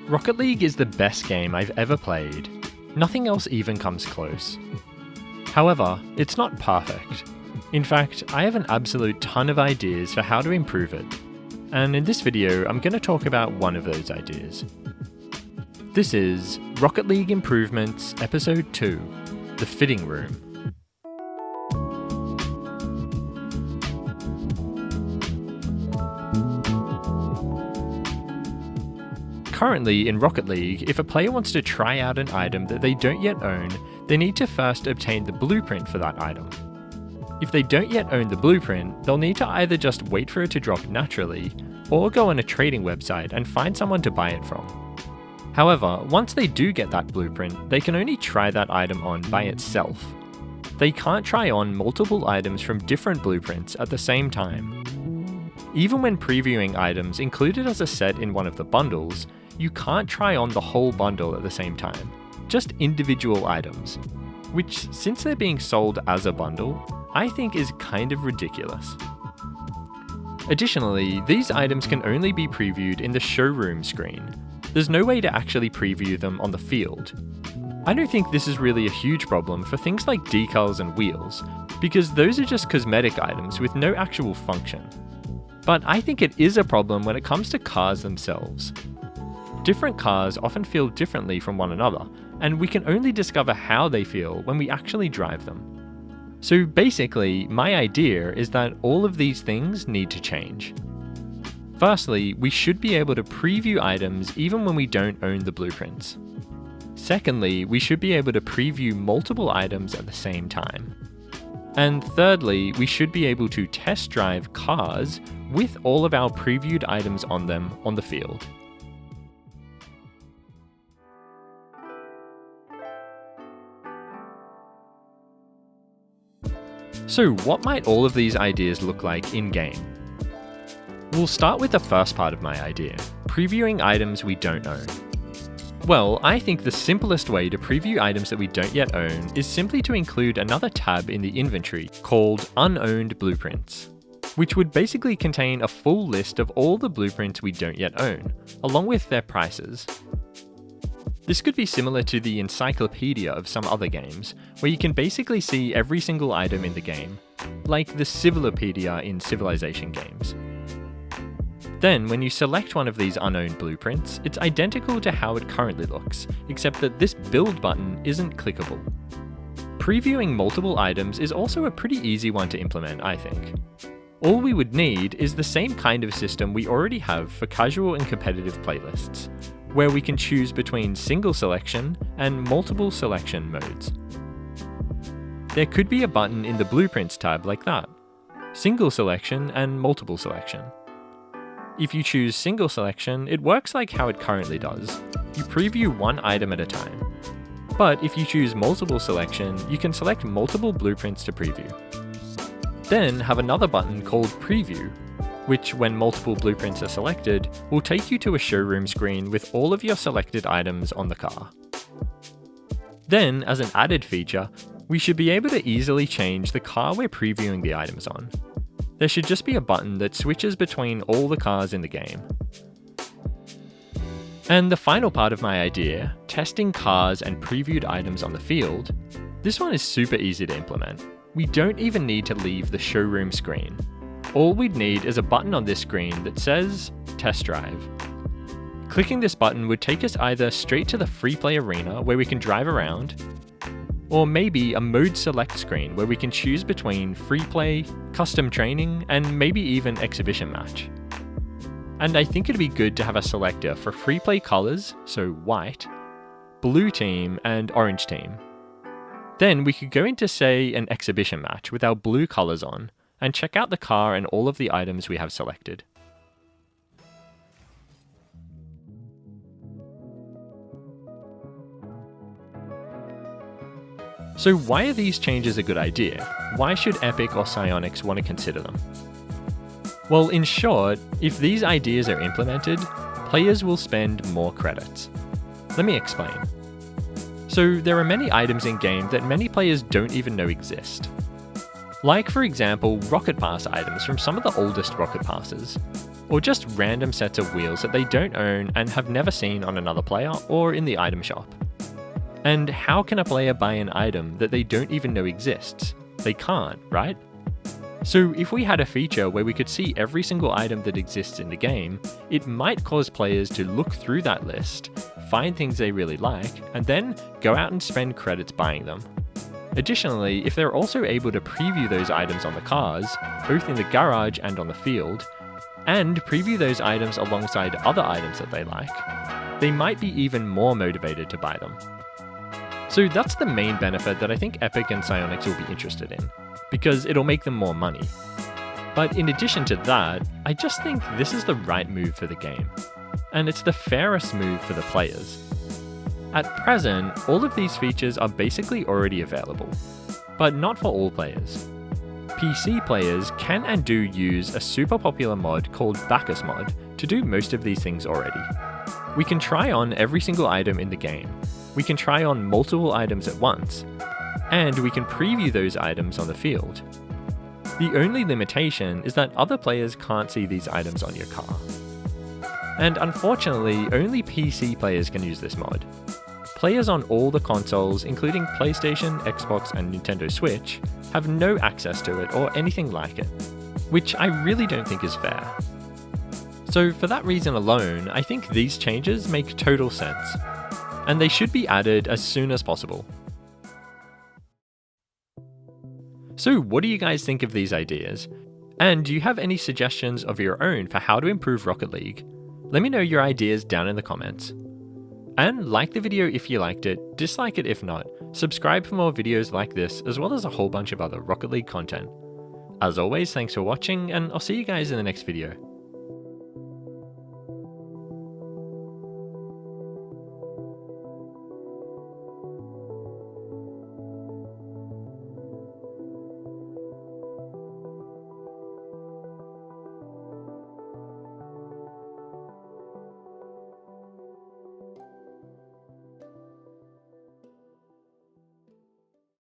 Rocket League is the best game I've ever played. Nothing else even comes close. However, it's not perfect. In fact, I have an absolute ton of ideas for how to improve it. And in this video, I'm going to talk about one of those ideas. This is Rocket League Improvements Episode 2, The Fitting Room. Currently, in Rocket League, if a player wants to try out an item that they don't yet own, they need to first obtain the blueprint for that item. If they don't yet own the blueprint, they'll need to either just wait for it to drop naturally, or go on a trading website and find someone to buy it from. However, once they do get that blueprint, they can only try that item on by itself. They can't try on multiple items from different blueprints at the same time. Even when previewing items included as a set in one of the bundles, you can't try on the whole bundle at the same time, just individual items, which, since they're being sold as a bundle, I think is kind of ridiculous. Additionally, these items can only be previewed in the showroom screen. There's no way to actually preview them on the field. I don't think this is really a huge problem for things like decals and wheels, because those are just cosmetic items with no actual function. But I think it is a problem when it comes to cars themselves. Different cars often feel differently from one another, and we can only discover how they feel when we actually drive them. So basically, my idea is that all of these things need to change. Firstly, we should be able to preview items even when we don't own the blueprints. Secondly, we should be able to preview multiple items at the same time. And thirdly, we should be able to test drive cars with all of our previewed items on them on the field. So what might all of these ideas look like in-game? We'll start with the first part of my idea, previewing items we don't own. Well, I think the simplest way to preview items that we don't yet own is simply to include another tab in the inventory called Unowned Blueprints, which would basically contain a full list of all the blueprints we don't yet own, along with their prices. This could be similar to the encyclopedia of some other games, where you can basically see every single item in the game, like the Civilopedia in Civilization games. Then, when you select one of these unowned blueprints, it's identical to how it currently looks, except that this build button isn't clickable. Previewing multiple items is also a pretty easy one to implement, I think. All we would need is the same kind of system we already have for casual and competitive playlists, where we can choose between single selection and multiple selection modes. There could be a button in the Blueprints tab like that, single selection and multiple selection. If you choose single selection, it works like how it currently does. You preview one item at a time. But if you choose multiple selection, you can select multiple blueprints to preview. Then have another button called Preview, which, when multiple blueprints are selected, will take you to a showroom screen with all of your selected items on the car. Then, as an added feature, we should be able to easily change the car we're previewing the items on. There should just be a button that switches between all the cars in the game. And the final part of my idea, testing cars and previewed items on the field, this one is super easy to implement. We don't even need to leave the showroom screen. All we'd need is a button on this screen that says Test Drive. Clicking this button would take us either straight to the free play arena where we can drive around, or maybe a mode select screen where we can choose between free play, custom training, and maybe even exhibition match. And I think it'd be good to have a selector for free play colors, so white, blue team, and orange team. Then we could go into, say, an exhibition match with our blue colors on, and check out the car and all of the items we have selected. So why are these changes a good idea? Why should Epic or Psyonix want to consider them? Well, in short, if these ideas are implemented, players will spend more credits. Let me explain. So there are many items in-game that many players don't even know exist. Like, for example, Rocket Pass items from some of the oldest Rocket Passes. or just random sets of wheels that they don't own and have never seen on another player or in the item shop. And how can a player buy an item that they don't even know exists? They can't, right? So if we had a feature where we could see every single item that exists in the game, it might cause players to look through that list, find things they really like, and then go out and spend credits buying them. Additionally, if they're also able to preview those items on the cars, both in the garage and on the field, and preview those items alongside other items that they like, they might be even more motivated to buy them. So that's the main benefit that I think Epic and Psyonix will be interested in, because it'll make them more money. But in addition to that, I just think this is the right move for the game, and it's the fairest move for the players. At present, all of these features are basically already available, but not for all players. PC players can and do use a super popular mod called Bacchus mod to do most of these things already. We can try on every single item in the game, we can try on multiple items at once, and we can preview those items on the field. The only limitation is that other players can't see these items on your car. And unfortunately, only PC players can use this mod. Players on all the consoles, including PlayStation, Xbox, and Nintendo Switch, have no access to it or anything like it, which I really don't think is fair. So for that reason alone, I think these changes make total sense, and they should be added as soon as possible. So what do you guys think of these ideas? And do you have any suggestions of your own for how to improve Rocket League? Let me know your ideas down in the comments. And like the video if you liked it, dislike it if not, subscribe for more videos like this as well as a whole bunch of other Rocket League content. As always, thanks for watching and I'll see you guys in the next video.